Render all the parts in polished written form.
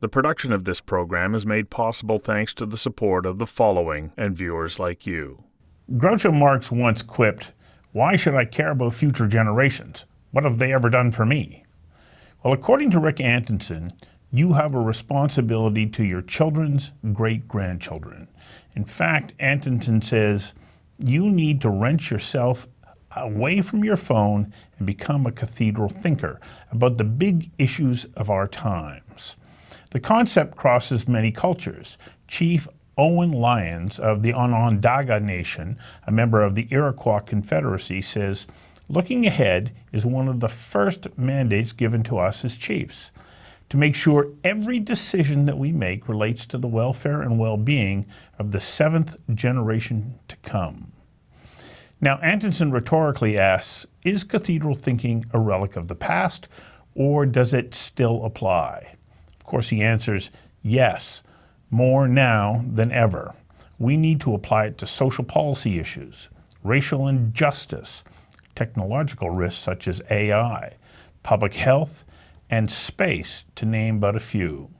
The production of this program is made possible thanks to the support of the following and viewers like you. Groucho Marx once quipped, "Why should I care about future generations? What have they ever done for me?" Well, according to Rick Antonson, you have a responsibility to your children's great-grandchildren. In fact, Antonson says, you need to wrench yourself away from your phone and become a cathedral thinker about the big issues of our times. The concept crosses many cultures. Chief Oren Lyons of the Onondaga Nation, a member of the Iroquois Confederacy, says, looking ahead is one of the first mandates given to us as chiefs, to make sure every decision that we make relates to the welfare and well-being of the seventh generation to come. Now, Antonson rhetorically asks, is cathedral thinking a relic of the past, or does it still apply? Of course, he answers, yes, more now than ever. We need to apply it to social policy issues, racial injustice, technological risks such as AI, public health, and space, to name but a few.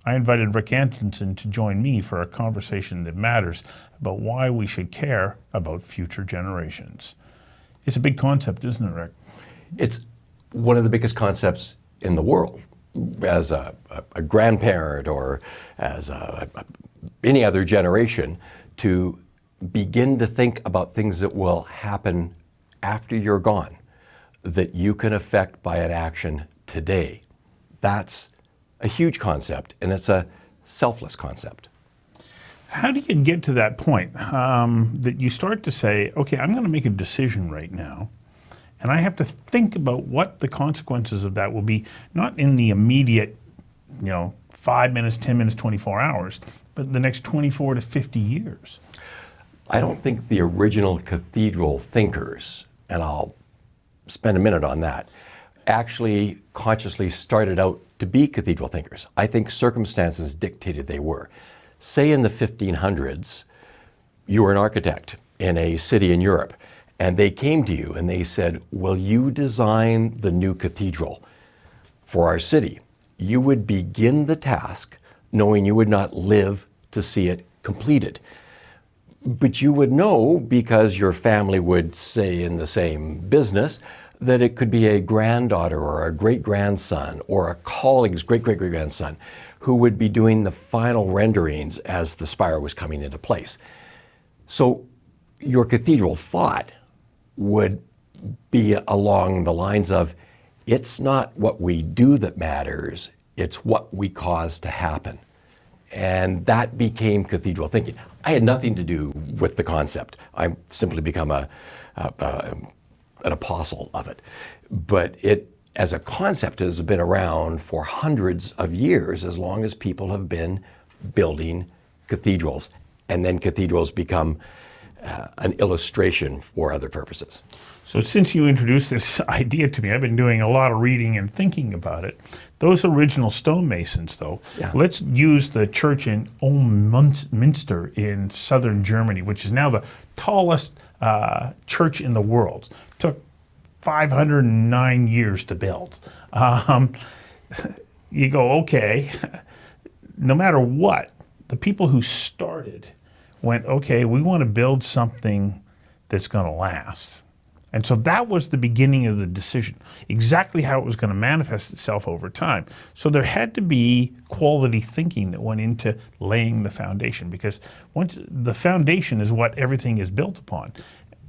I invited Rick Antonson to join me for a conversation that matters about why we should care about future generations. It's a big concept, isn't it, Rick? It's one of the biggest concepts in the world. As a grandparent or as any other generation, to begin to think about things that will happen after you're gone, that you can affect by an action today. That's a huge concept, and it's a selfless concept. How do you get to that point that you start to say, okay, I'm going to make a decision right now, and I have to think about what the consequences of that will be, not in the immediate, 5 minutes, 10 minutes, 24 hours, but the next 24 to 50 years? I don't think the original cathedral thinkers, and I'll spend a minute on that, actually consciously started out to be cathedral thinkers. I think circumstances dictated they were. Say in the 1500s, you were an architect in a city in Europe, and they came to you and they said, will you design the new cathedral for our city? You would begin the task knowing you would not live to see it completed. But you would know, because your family would say in the same business, that it could be a granddaughter or a great-grandson or a colleague's great-great-great-grandson who would be doing the final renderings as the spire was coming into place. So your cathedral thought would be along the lines of, it's not what we do that matters, it's what we cause to happen. And that became cathedral thinking. I had nothing to do with the concept. I've simply become an apostle of it. But it, as a concept, has been around for hundreds of years, as long as people have been building cathedrals. And then cathedrals become an illustration for other purposes. So since you introduced this idea to me, I've been doing a lot of reading and thinking about it. Those original stonemasons, though, let's use the church in Minster in southern Germany, which is now the tallest church in the world. Took 509 years to build. You go, okay, no matter what, the people who started went, okay, we want to build something that's going to last. And so that was the beginning of the decision, exactly how it was going to manifest itself over time. So there had to be quality thinking that went into laying the foundation, because once the foundation is what everything is built upon.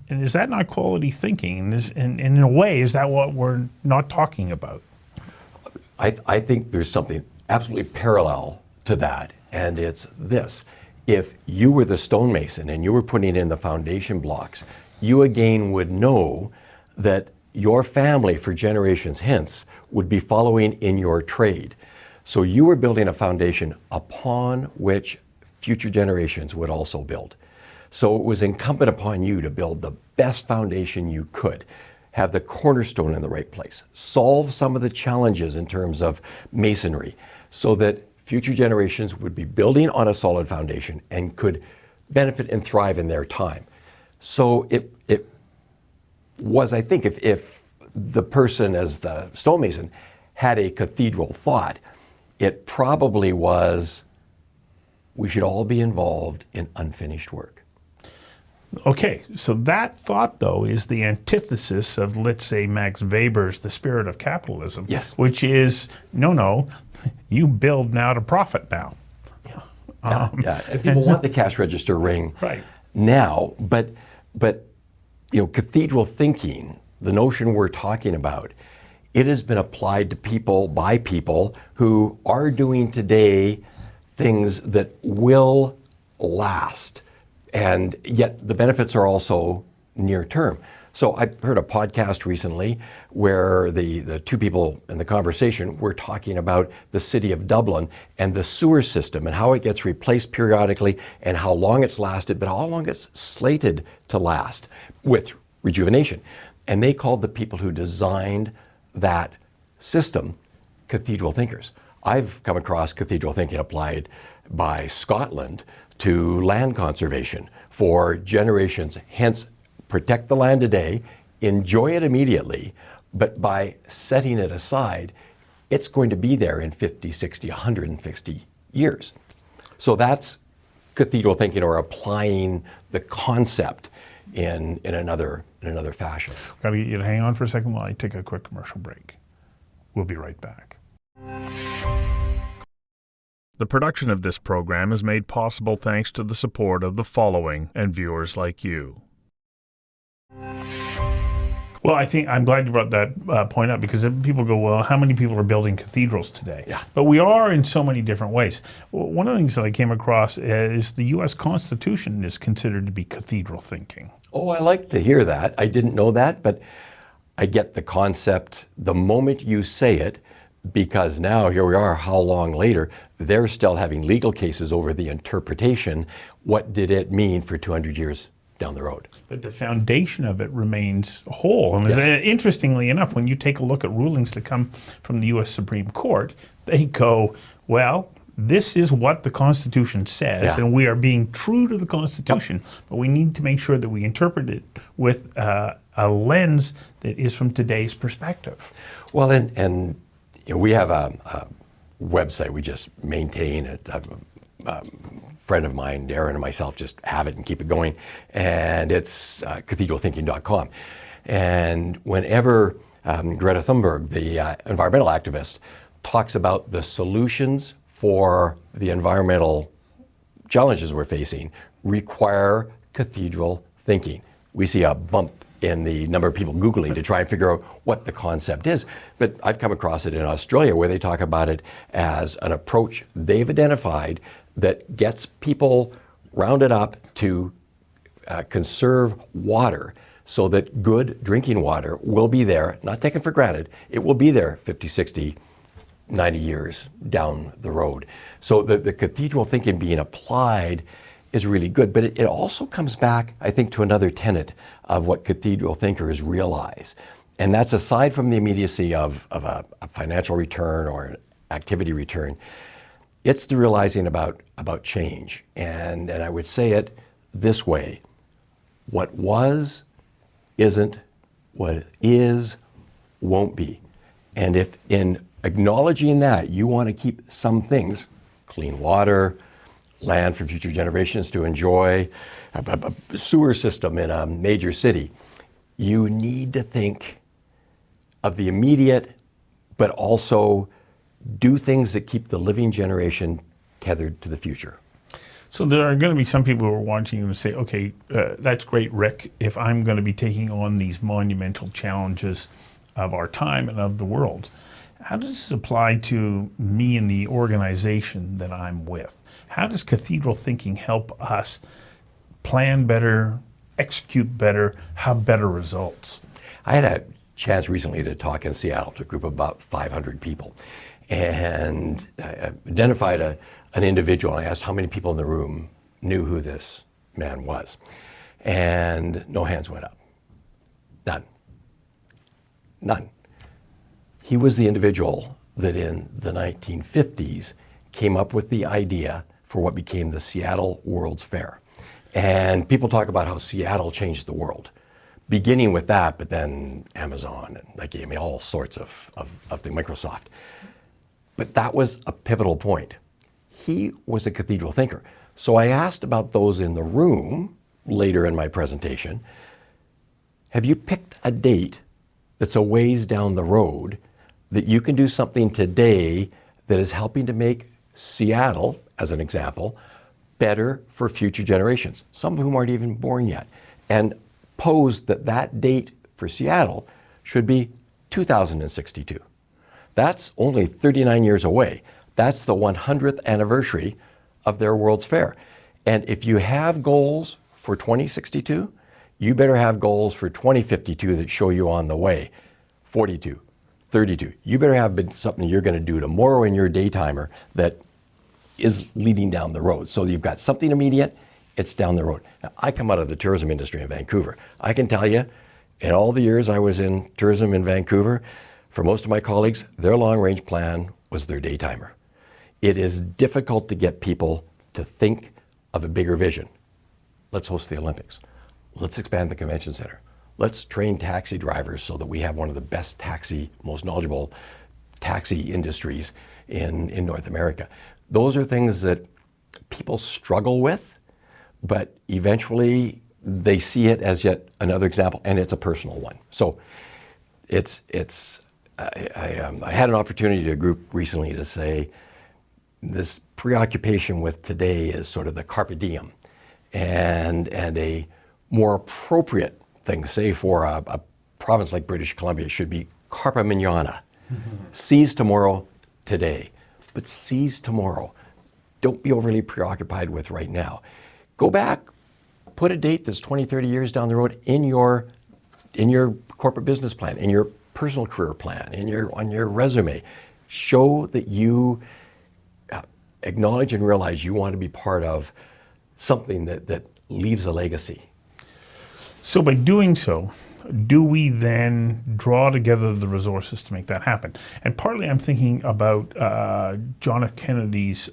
And is that not quality thinking? And in a way, is that what we're not talking about? I think there's something absolutely parallel to that, and it's this. If you were the stonemason and you were putting in the foundation blocks, you again would know that your family for generations hence would be following in your trade. So you were building a foundation upon which future generations would also build. So it was incumbent upon you to build the best foundation you could, have the cornerstone in the right place, solve some of the challenges in terms of masonry, so that future generations would be building on a solid foundation and could benefit and thrive in their time. So it was, I think, if the person as the stonemason had a cathedral thought, It probably was, we should all be involved in unfinished work. Okay, so that thought, though, is the antithesis of, let's say, Max Weber's The Spirit of Capitalism, Yes. which is, no, you build now to profit now. Yeah. And people want the cash register ring Right. now, but cathedral thinking, the notion we're talking about, it has been applied to people by people who are doing today things that will last, and yet the benefits are also near term. So I heard a podcast recently where the two people in the conversation were talking about the city of Dublin and the sewer system and how it gets replaced periodically and how long it's lasted, but how long it's slated to last with rejuvenation. And they called the people who designed that system cathedral thinkers. I've come across cathedral thinking applied by Scotland to land conservation for generations, hence protect the land today, enjoy it immediately, but by setting it aside, it's going to be there in 50, 60, 150 years. So that's cathedral thinking, or applying the concept in another fashion. Got to get you to hang on for a second while I take a quick commercial break. We'll be right back. The production of this program is made possible thanks to the support of the following and viewers like you. Well, I think I'm glad you brought that point up, because people go, well, how many people are building cathedrals today? Yeah. But we are in so many different ways. Well, one of the things that I came across is the U.S. Constitution is considered to be cathedral thinking. Oh, I like to hear that. I didn't know that, but I get the concept the moment you say it, because now here we are, how long later, they're still having legal cases over the interpretation. What did it mean for 200 years down the road? But the foundation of it remains whole. And Yes. interestingly enough, when you take a look at rulings that come from the U.S. Supreme Court, they go, well, this is what the Constitution says, Yeah. and we are being true to the Constitution, but we need to make sure that we interpret it with a lens that is from today's perspective. Well, and we have a website we just maintain. A friend of mine, Aaron, and myself just have it and keep it going, and it's cathedralthinking.com. And whenever Greta Thunberg, the environmental activist, talks about the solutions for the environmental challenges we're facing require cathedral thinking. We see a bump in the number of people Googling to try and figure out what the concept is. But I've come across it in Australia, where they talk about it as an approach they've identified that gets people rounded up to conserve water, so that good drinking water will be there, not taken for granted. It will be there 50, 60, 90 years down the road. So the cathedral thinking being applied is really good, but it also comes back, I think, to another tenet of what cathedral thinkers realize. And that's, aside from the immediacy of a financial return or an activity return, it's the realizing about change. And I would say it this way: what was isn't, what is won't be. And if in acknowledging that you want to keep some things, clean water, land for future generations to enjoy, a sewer system in a major city, you need to think of the immediate, but also do things that keep the living generation tethered to the future. So there are going to be some people who are watching you and say, okay, that's great, Rick. If I'm going to be taking on these monumental challenges of our time and of the world, how does this apply to me and the organization that I'm with? How does cathedral thinking help us plan better, execute better, have better results? I had a chance recently to talk in Seattle to a group of about 500 people, and I identified an individual, and I asked how many people in the room knew who this man was. And no hands went up. None. He was the individual that in the 1950s came up with the idea for what became the Seattle World's Fair. And people talk about how Seattle changed the world, beginning with that, but then Amazon and all sorts of things, Microsoft. But that was a pivotal point. He was a cathedral thinker. So I asked about those in the room later in my presentation. Have you picked a date that's a ways down the road that you can do something today that is helping to make Seattle, as an example, better for future generations, some of whom aren't even born yet, and posed that that date for Seattle should be 2062. That's only 39 years away. That's the 100th anniversary of their World's Fair. And if you have goals for 2062, you better have goals for 2052 that show you on the way. 42, 32. You better have something you're going to do tomorrow in your daytimer that is leading down the road. So you've got something immediate, it's down the road. Now, I come out of the tourism industry in Vancouver. I can tell you, in all the years I was in tourism in Vancouver, for most of my colleagues, their long-range plan was their daytimer. It is difficult to get people to think of a bigger vision. Let's host the Olympics. Let's expand the convention center. Let's train taxi drivers so that we have one of the best most knowledgeable taxi industries in North America. Those are things that people struggle with, but eventually they see it as yet another example, and it's a personal one. So I had an opportunity to a group recently to say this preoccupation with today is sort of the carpe diem, and a more appropriate thing, say for a province like British Columbia, should be carpe mañana. Seize tomorrow today, but seize tomorrow. Don't be overly preoccupied with right now. Go back, put a date that's 20, 30 years down the road in your corporate business plan, in your personal career plan, on your resume. Show that you acknowledge and realize you want to be part of something that leaves a legacy. So by doing so, do we then draw together the resources to make that happen? And partly I'm thinking about John F. Kennedy's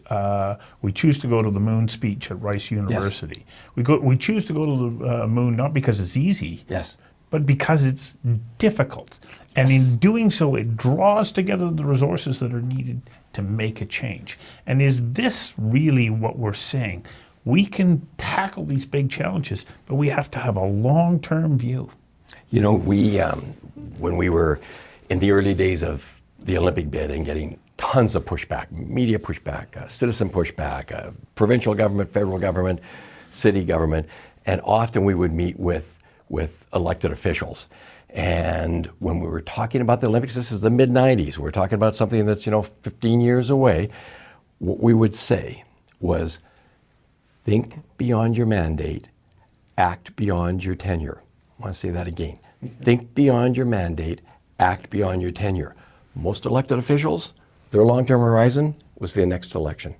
"We choose to go to the moon" speech at Rice University. Yes. We choose to go to the moon not because it's easy, yes, but because it's difficult. And yes, in doing so, it draws together the resources that are needed to make a change. And is this really what we're saying? We can tackle these big challenges, but we have to have a long-term view. You know, when we were in the early days of the Olympic bid and getting tons of pushback, media pushback, citizen pushback, provincial government, federal government, city government, and often we would meet with elected officials. And when we were talking about the Olympics, this is the mid-90s, we're talking about something that's, 15 years away, what we would say was, think beyond your mandate, act beyond your tenure. I want to say that again. Think beyond your mandate, act beyond your tenure. Most elected officials, their long-term horizon was the next election.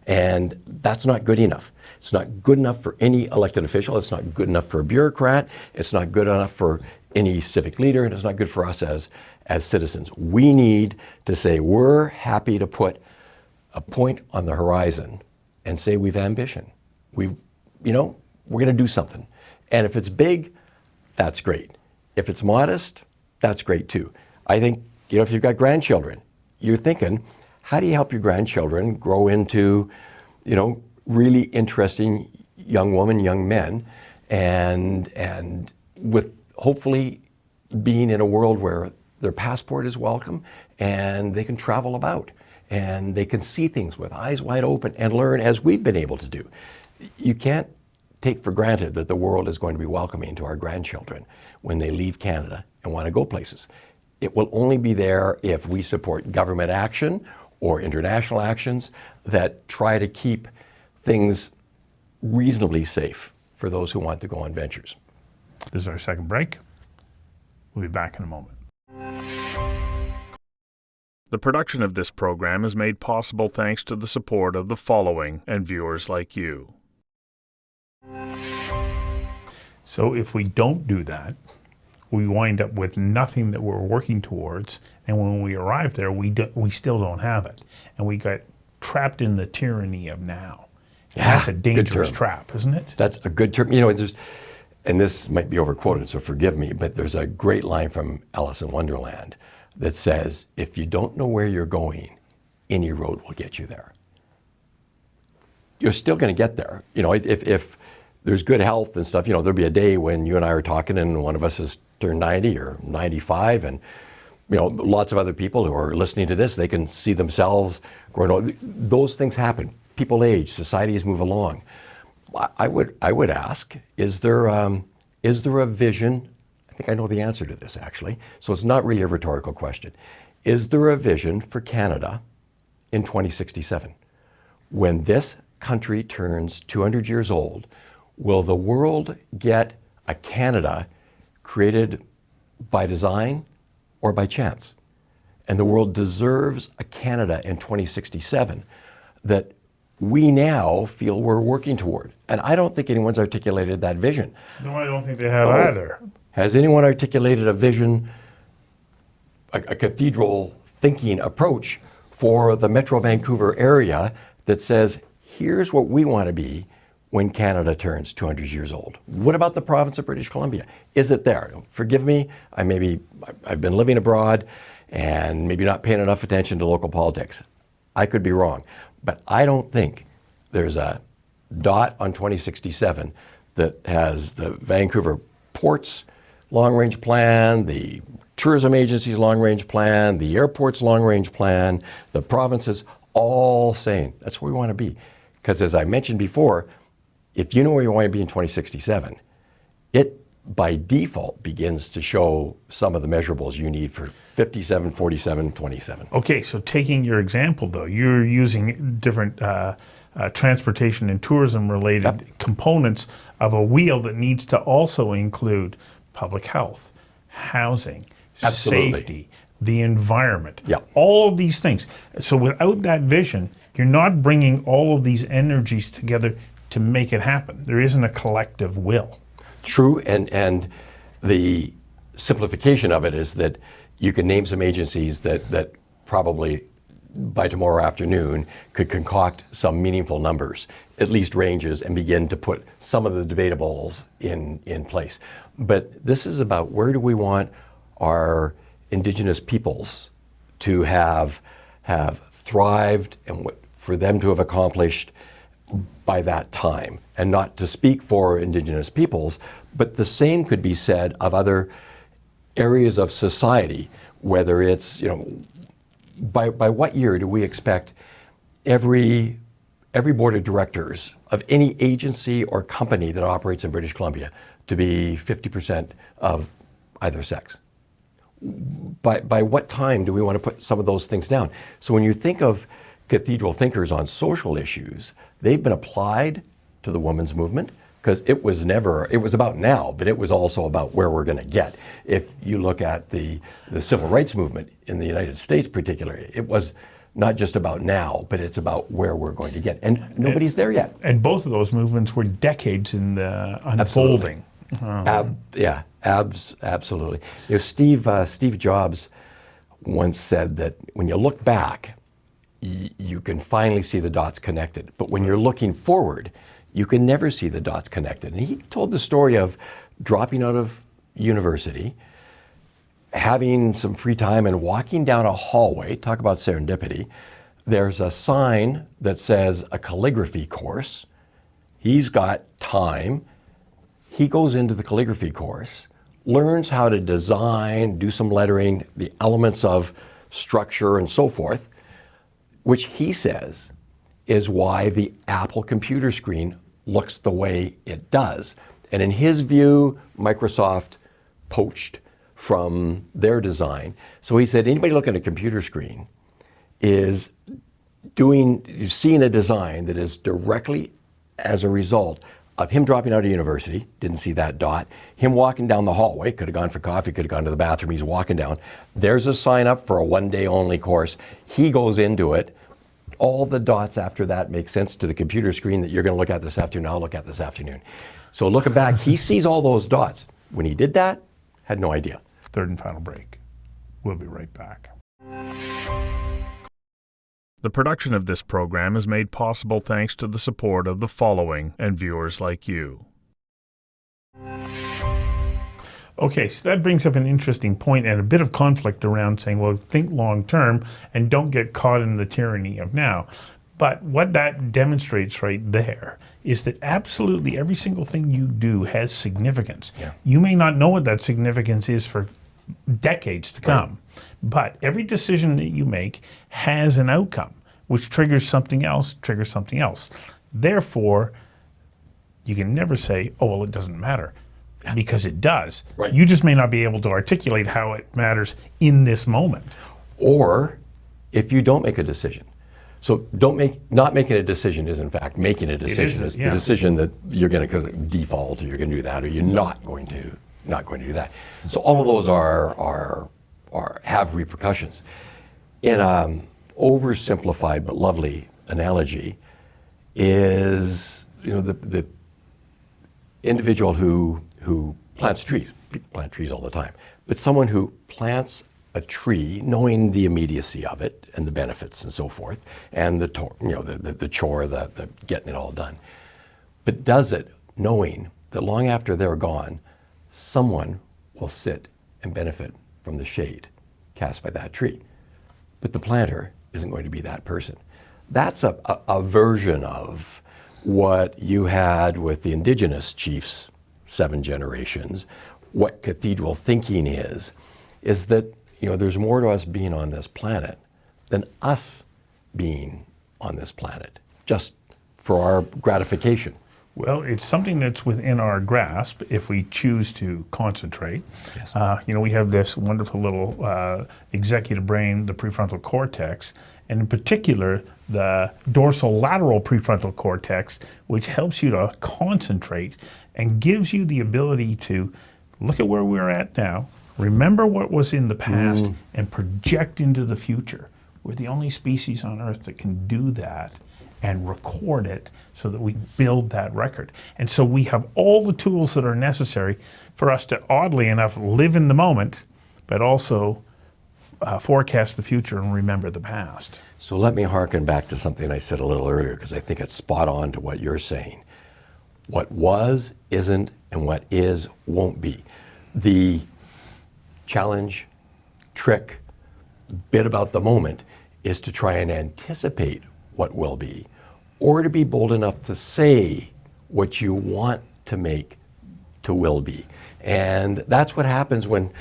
And that's not good enough. It's not good enough for any elected official. It's not good enough for a bureaucrat. It's not good enough for any civic leader, and it's not good for us as citizens. We need to say we're happy to put a point on the horizon and say we've ambition. We're going to do something. And if it's big, that's great. If it's modest, that's great too. I think, if you've got grandchildren, you're thinking, how do you help your grandchildren grow into, really interesting young women, young men, and with hopefully being in a world where their passport is welcome and they can travel about and they can see things with eyes wide open and learn as we've been able to do. You can't take for granted that the world is going to be welcoming to our grandchildren when they leave Canada and want to go places. It will only be there if we support government action or international actions that try to keep things reasonably safe for those who want to go on ventures. This is our second break. We'll be back in a moment. The production of this program is made possible thanks to the support of the following and viewers like you. So if we don't do that, we wind up with nothing that we're working towards, and when we arrive there, we still don't have it. And we got trapped in the tyranny of now. Yeah, that's a dangerous trap, isn't it? That's a good term. And this might be overquoted, so forgive me, but there's a great line from Alice in Wonderland that says, if you don't know where you're going, any road will get you there. You're still going to get there. You know, if there's good health and stuff, you know, there'll be a day when you and I are talking and one of us has turned 90 or 95, and you know, lots of other people who are listening to this, they can see themselves growing old. Those things happen. People age, societies move along. I would ask, is there a vision? I think I know the answer to this, actually. So it's not really a rhetorical question. Is there a vision for Canada in 2067? When this country turns 200 years old, will the world get a Canada created by design or by chance? And the world deserves a Canada in 2067 that we now feel we're working toward. And I don't think anyone's articulated that vision. No, I don't think they have either. Has anyone articulated a vision, a cathedral thinking approach for the Metro Vancouver area that says, here's what we want to be when Canada turns 200 years old? What about the province of British Columbia? Is it there? Forgive me, I've been living abroad and maybe not paying enough attention to local politics. I could be wrong, but I don't think there's a dot on 2067 that has the Vancouver Ports long-range plan, the tourism agency's long-range plan, the airport's long-range plan, the provinces all saying that's where we want to be. Because as I mentioned before, if you know where you want to be in 2067, it by default begins to show some of the measurables you need for 57, 47, 27. Okay, so taking your example though, you're using different transportation and tourism related components of a wheel that needs to also include public health, housing, safety, the environment, all of these things. So without that vision, you're not bringing all of these energies together to make it happen. There isn't a collective will. True, and the simplification of it is that you can name some agencies that probably by tomorrow afternoon could concoct some meaningful numbers, at least ranges, and begin to put some of the debatables in place. But this is about where do we want our Indigenous peoples to have thrived and what for them to have accomplished by that time, and not to speak for Indigenous peoples, but the same could be said of other areas of society, whether it's, you know, by what year do we expect every board of directors of any agency or company that operates in British Columbia to be 50% of either sex? By what time do we want to put some of those things down? So when you think of cathedral thinkers on social issues, they've been applied to the women's movement because it was about now, but it was also about where we're going to get. If you look at the civil rights movement in the United States particularly, it was not just about now, but it's about where we're going to get. And nobody's there yet. And both of those movements were decades in the unfolding. Absolutely. You know, Steve Jobs once said that when you look back, you can finally see the dots connected. But when you're looking forward, you can never see the dots connected. And he told the story of dropping out of university, having some free time and walking down a hallway. Talk about serendipity. There's a sign that says a calligraphy course. He's got time. He goes into the calligraphy course, learns how to design, do some lettering, the elements of structure and so forth, which he says is why the Apple computer screen looks the way it does. And in his view, Microsoft poached from their design. So he said anybody looking at a computer screen is seeing a design that is directly as a result of him dropping out of university, didn't see that dot, him walking down the hallway, could have gone for coffee, could have gone to the bathroom, he's walking down. There's a sign up for a one-day only course. He goes into it. All the dots after that make sense to the computer screen that you're going to look at this afternoon, I'll look at this afternoon. So looking back, he sees all those dots. When he did that, had no idea. Third and final break. We'll be right back. The production of this program is made possible thanks to the support of the following and viewers like you. Okay, so that brings up an interesting point and a bit of conflict around saying, well, think long term and don't get caught in the tyranny of now. But what that demonstrates right there is that absolutely every single thing you do has significance. Yeah. You may not know what that significance is for decades to come, but every decision that you make has an outcome, which triggers something else. Therefore, you can never say, oh, well, it doesn't matter. Because it does. Right. You just may not be able to articulate how it matters in this moment. Or if you don't make a decision. So not making a decision is in fact making a decision. It's the decision that you're going to default, or you're going to do that, or you're not going to do that. So all of those have repercussions. In an oversimplified but lovely analogy is, the individual who plants trees. People plant trees all the time. But someone who plants a tree knowing the immediacy of it and the benefits and so forth, and the chore, the getting it all done, but does it knowing that long after they're gone, someone will sit and benefit from the shade cast by that tree. But the planter isn't going to be that person. That's a version of what you had with the indigenous chiefs, 7 generations. What cathedral thinking is that there's more to us being on this planet than us being on this planet, just for our gratification. Well, it's something that's within our grasp if we choose to concentrate. Yes. We have this wonderful little executive brain, the prefrontal cortex, and in particular, the dorsolateral prefrontal cortex, which helps you to concentrate and gives you the ability to look at where we're at now, remember what was in the past, and project into the future. We're the only species on Earth that can do that and record it so that we build that record. And so we have all the tools that are necessary for us to, oddly enough, live in the moment, but also forecast the future and remember the past. So let me hearken back to something I said a little earlier, because I think it's spot on to what you're saying. What was, isn't, and what is, won't be. The challenge, trick, bit about the moment is to try and anticipate what will be, or to be bold enough to say what you want to make to will be. And that's what happens when,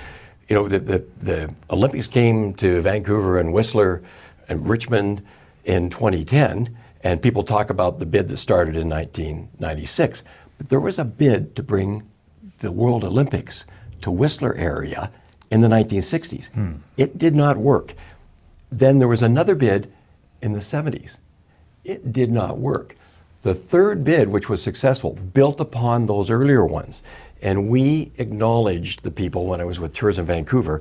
the Olympics came to Vancouver and Whistler and Richmond in 2010, and people talk about the bid that started in 1996. But there was a bid to bring the World Olympics to Whistler area in the 1960s. It did not work. Then there was another bid in the 70s. It did not work. The third bid, which was successful, built upon those earlier ones. And we acknowledged the people, when I was with Tourism Vancouver,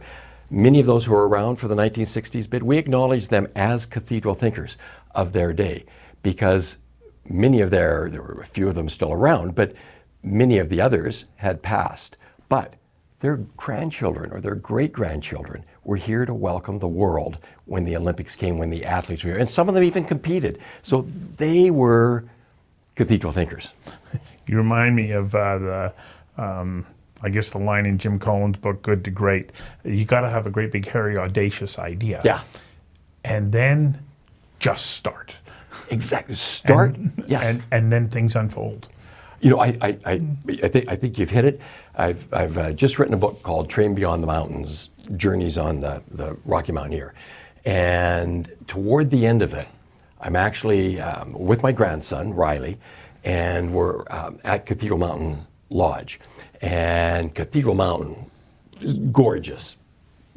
many of those who were around for the 1960s bid, we acknowledged them as cathedral thinkers of their day, because there were a few of them still around, but many of the others had passed. But their grandchildren or their great-grandchildren were here to welcome the world when the Olympics came, when the athletes were here. And some of them even competed. So they were cathedral thinkers. You remind me of the line in Jim Collins' book, Good to Great. You got to have a great, big, hairy, audacious idea. Yeah. And then just start. Exactly. Start, yes. And then things unfold. I think you've hit it. I've just written a book called Train Beyond the Mountains, Journeys on the Rocky Mountaineer. And toward the end of it, I'm actually with my grandson, Riley, and we're at Cathedral Mountain Lodge. And Cathedral Mountain is gorgeous.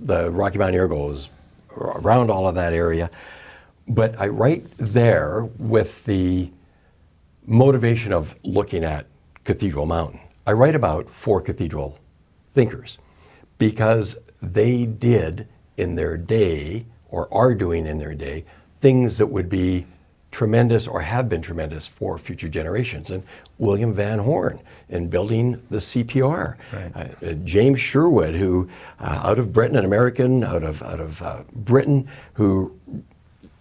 The Rocky Mountaineer goes around all of that area. But I write there with the motivation of looking at Cathedral Mountain. I write about 4 cathedral thinkers because they did in their day, or are doing in their day, things that would be tremendous or have been tremendous for future generations. And William Van Horn in building the CPR. Right. James Sherwood, who out of Britain, an American out of Britain, who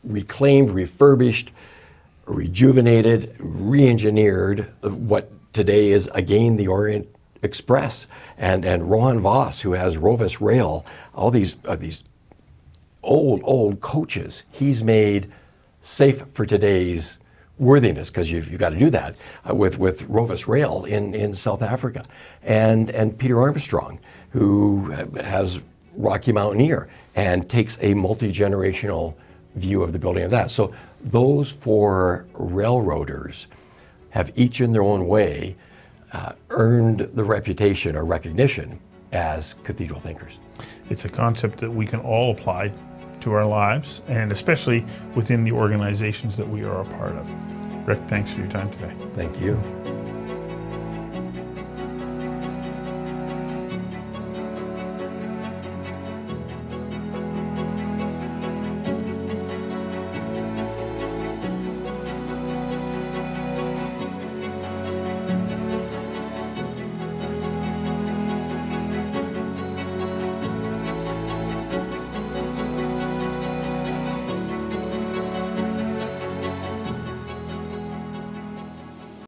reclaimed, refurbished, rejuvenated, re-engineered what today is again the Orient Express, and Ron Voss, who has Rovis Rail, all these old coaches he's made safe for today's worthiness, because you've got to do that with Rovis Rail in South Africa, and Peter Armstrong, who has Rocky Mountaineer and takes a multi-generational view of the building of that. So those four railroaders have each in their own way earned the reputation or recognition as cathedral thinkers. It's a concept that we can all apply to our lives, and especially within the organizations that we are a part of. Rick, thanks for your time today. Thank you.